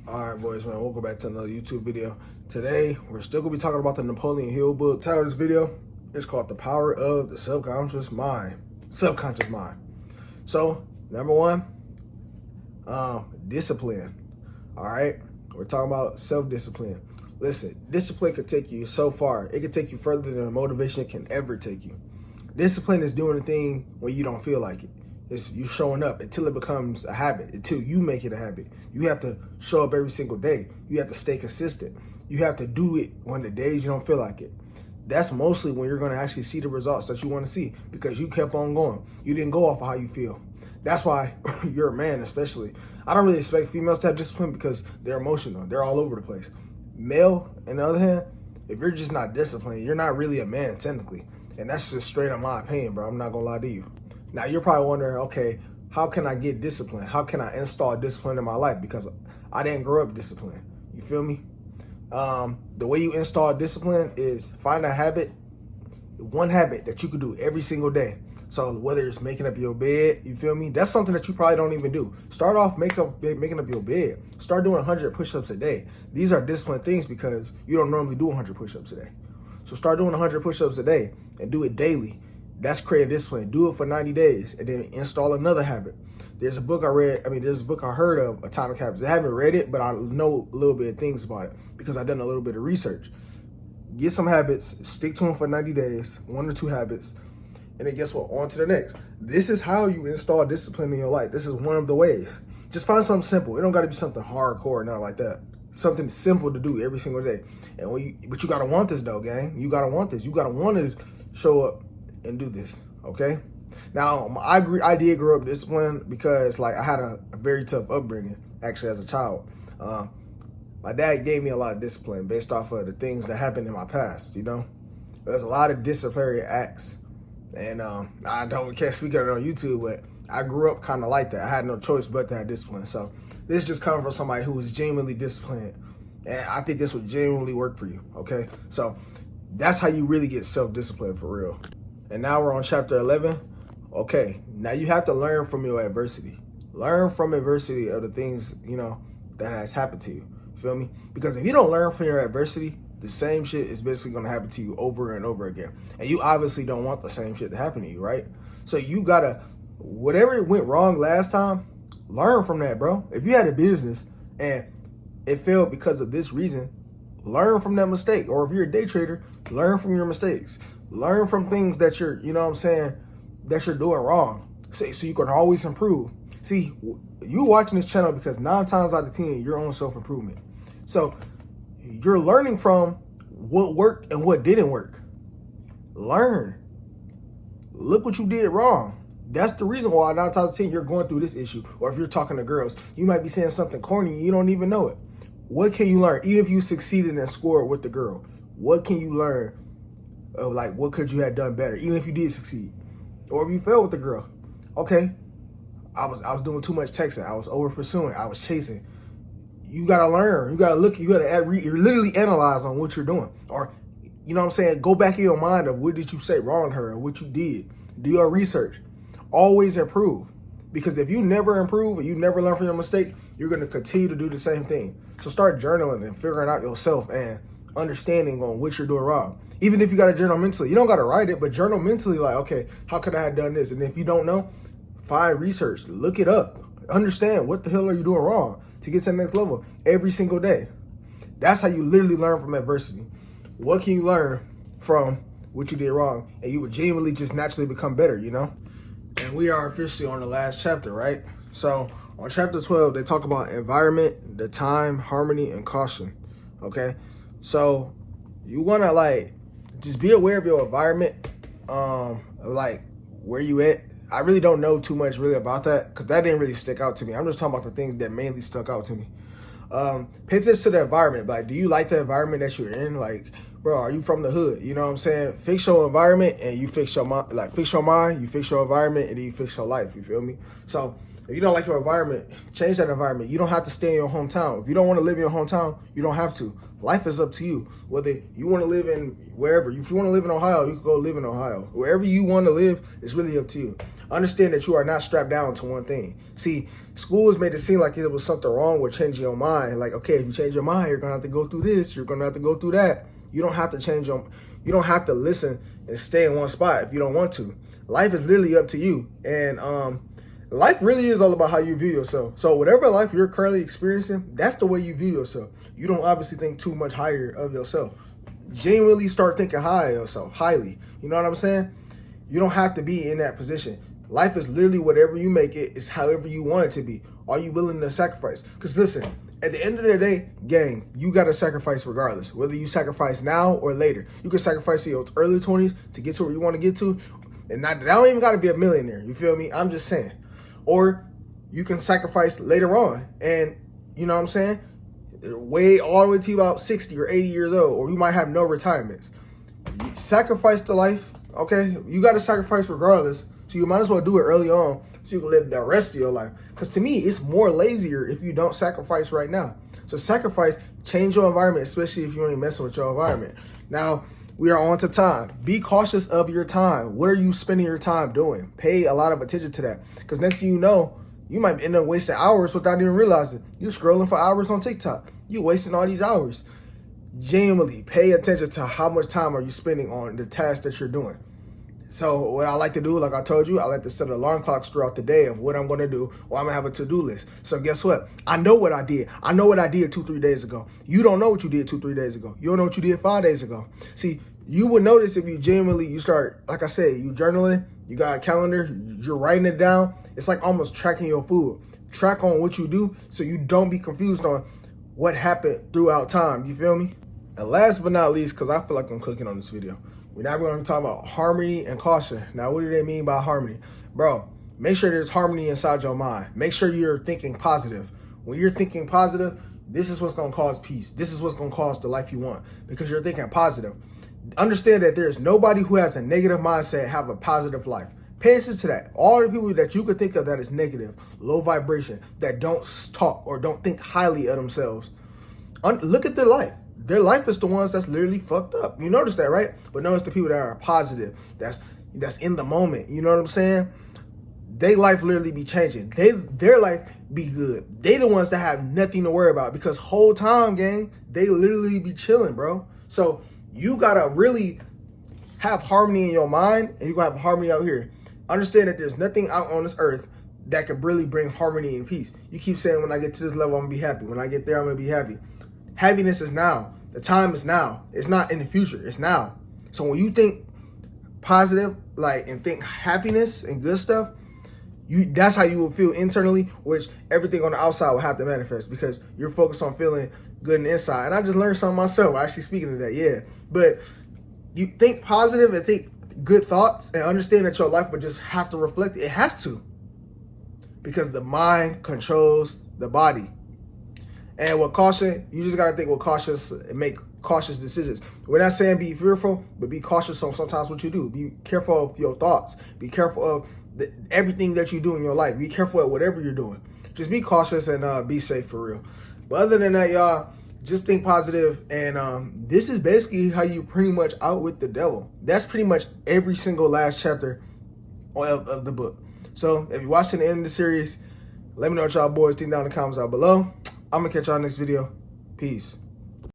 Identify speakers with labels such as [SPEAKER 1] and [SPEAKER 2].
[SPEAKER 1] All right, boys, man, welcome back to another YouTube video. Today, we're still going to be talking about the Napoleon Hill book. Title of this video is called The Power of the Subconscious Mind. Subconscious Mind. So, number one, discipline. All right? We're talking about self-discipline. Listen, discipline could take you so far. It could take you further than motivation can ever take you. Discipline is doing a thing when you don't feel like it. It's you showing up until it becomes a habit, until you make it a habit. You have to show up every single day. You have to stay consistent. You have to do it on the days you don't feel like it. That's mostly when you're going to actually see the results that you want to see because you kept on going. You didn't go off of how you feel. That's why you're a man, especially. I don't really expect females to have discipline because they're emotional. They're all over the place. Male, on the other hand, if you're just not disciplined, you're not really a man, technically. And that's just straight up my opinion, bro. I'm not going to lie to you. Now, you're probably wondering, okay, how can I get discipline? How can I install discipline in my life? Because I didn't grow up disciplined. You feel me? The way you install discipline is find a habit, one habit that you could do every single day. So whether it's making up your bed, you feel me? That's something that you probably don't even do. Start off making up your bed. Start doing 100 push-ups a day. These are disciplined things because you don't normally do 100 push-ups a day. So start doing 100 push-ups a day and do it daily. That's creative discipline. Do it for 90 days and then install another habit. There's a book I read, there's a book I heard of, Atomic Habits. I haven't read it, but I know a little bit of things about it because I've done a little bit of research. Get some habits, stick to them for 90 days, 1 or 2 habits, and then guess what? On to the next. This is how you install discipline in your life. This is one of the ways. Just find something simple. It don't got to be something hardcore, not like that. Something simple to do every single day. But you got to want this though, gang. You got to want this. You got to want to show up and do this, okay? Now, I did grow up disciplined because, like, I had a very tough upbringing, actually, as a child. My dad gave me a lot of discipline based off of the things that happened in my past, you know? There's a lot of disciplinary acts, and I can't speak of it on YouTube, but I grew up kind of like that. I had no choice but to have discipline. So this just comes from somebody who was genuinely disciplined, and I think this would genuinely work for you, okay? So that's how you really get self-discipline for real. And now we're on chapter 11. Okay, now you have to learn from your adversity. Learn from adversity of the things, you know, that has happened to you. Feel me? Because if you don't learn from your adversity, the same shit is basically going to happen to you over and over again. And you obviously don't want the same shit to happen to you, right? So you got to, whatever went wrong last time, learn from that, bro. If you had a business and it failed because of this reason, learn from that mistake. Or if you're a day trader, learn from your mistakes. Learn from things that you're, you know what I'm saying, that you're doing wrong. So you can always improve. See, you watching this channel because 9 times out of 10, you're on self-improvement. So you're learning from what worked and what didn't work. Learn. Look what you did wrong. That's the reason why 9 times out of 10, you're going through this issue. Or if you're talking to girls, you might be saying something corny and you don't even know it. What can you learn? Even if you succeeded and scored with the girl, what can you learn? Of like, what could you have done better, even if you did succeed, or if you failed with the girl? Okay, I was doing too much texting. I was over pursuing. I was chasing. You gotta learn. You gotta look. You gotta literally analyze on what you're doing, or you know what I'm saying. Go back in your mind of what did you say wrong to her, or what you did. Do your research. Always improve, because if you never improve and you never learn from your mistake, you're gonna continue to do the same thing. So start journaling and figuring out yourself and understanding on what you're doing wrong. Even if you got to journal mentally, you don't got to write it, but journal mentally like, okay, how could I have done this? And if you don't know, find research, look it up, understand what the hell are you doing wrong to get to the next level every single day. That's how you literally learn from adversity. What can you learn from what you did wrong? And you would genuinely just naturally become better, you know? And we are officially on the last chapter, right? So on chapter 12, they talk about environment, the time, harmony, and caution, okay? So you want to like just be aware of your environment, like where you at. I really don't know too much really about that because that didn't really stick out to me. I'm just talking about the things that mainly stuck out to me. Pay attention to the environment. Like, do you like the environment that you're in? Like, bro, are you from the hood? You know what I'm saying? Fix your environment and you fix your mind. Like, fix your mind, you fix your environment, and then you fix your life. You feel me? So if you don't like your environment, change that environment. You don't have to stay in your hometown. If you don't want to live in your hometown, you don't have to. Life is up to you. Whether you want to live in wherever. If you want to live in Ohio, you can go live in Ohio. Wherever you want to live, it's really up to you. Understand that you are not strapped down to one thing. See, schools made it seem like it was something wrong with changing your mind. Like, okay, if you change your mind, you're gonna have to go through this, you're gonna have to go through that. You don't have to you don't have to listen and stay in one spot if you don't want to. Life is literally up to you. And life really is all about how you view yourself. So whatever life you're currently experiencing, that's the way you view yourself. You don't obviously think too much higher of yourself. Genuinely start thinking high of yourself, highly. You know what I'm saying? You don't have to be in that position. Life is literally whatever you make it, is however you want it to be. Are you willing to sacrifice? Because listen, at the end of the day, gang, you got to sacrifice regardless. Whether you sacrifice now or later. You can sacrifice in your early 20s to get to where you want to get to. And I don't even got to be a millionaire. You feel me? I'm just saying. Or you can sacrifice later on. And you know what I'm saying? Way all the way to about 60 or 80 years old. Or you might have no retirements. You sacrifice the life, okay? You got to sacrifice regardless. So you might as well do it early on so you can live the rest of your life. Because to me, it's more lazier if you don't sacrifice right now. So sacrifice, change your environment, especially if you ain't messing with your environment. Now, we are on to time. Be cautious of your time. What are you spending your time doing? Pay a lot of attention to that. Because next thing you know, you might end up wasting hours without even realizing. You're scrolling for hours on TikTok. You're wasting all these hours. Genuinely, pay attention to how much time are you spending on the task that you're doing. So what I like to do, like I told you, I like to set alarm clocks throughout the day of what I'm going to do, or I'm going to have a to-do list. So guess what? I know what I did. I know what I did 2-3 days ago. You don't know what you did 2-3 days ago. You don't know what you did 5 days ago. See, you would notice if you genuinely, you start, like I said, you journaling, you got a calendar, you're writing it down. It's like almost tracking your food. Track on what you do so you don't be confused on what happened throughout time. You feel me? And last but not least, because I feel like I'm cooking on this video, we're now going to talk about harmony and caution. Now, what do they mean by harmony? Bro, make sure there's harmony inside your mind. Make sure you're thinking positive. When you're thinking positive, this is what's going to cause peace. This is what's going to cause the life you want because you're thinking positive. Understand that there's nobody who has a negative mindset have a positive life. Pay attention to that. All the people that you could think of that is negative, low vibration, that don't talk or don't think highly of themselves. Look at their life. Their life is the ones that's literally fucked up. You notice that, right? But notice the people that are positive, that's in the moment. You know what I'm saying? Their life literally be changing. Their life be good. They the ones that have nothing to worry about because whole time, gang, they literally be chilling, bro. So you gotta really have harmony in your mind, and you gotta have harmony out here. Understand that there's nothing out on this earth that can really bring harmony and peace. You keep saying, when I get to this level, I'm gonna be happy. When I get there, I'm gonna be happy. Happiness is now. The time is now. It's not in the future. It's now. So when you think positive, like, and think happiness and good stuff, that's how you will feel internally, which everything on the outside will have to manifest because you're focused on feeling good in the inside. And I just learned something myself, actually speaking of that, yeah. But you think positive and think good thoughts and understand that your life would just have to reflect it. It has to. Because the mind controls the body. And with caution, you just got to think with cautious and make cautious decisions. We're not saying be fearful, but be cautious on sometimes what you do. Be careful of your thoughts. Be careful of everything that you do in your life. Be careful of whatever you're doing. Just be cautious and be safe for real. But other than that, y'all, just think positive. And this is basically how you pretty much outwit the devil. That's pretty much every single last chapter of the book. So if you watched to the end of the series, let me know what y'all boys think down in the comments down below. I'm going to catch y'all next video. Peace.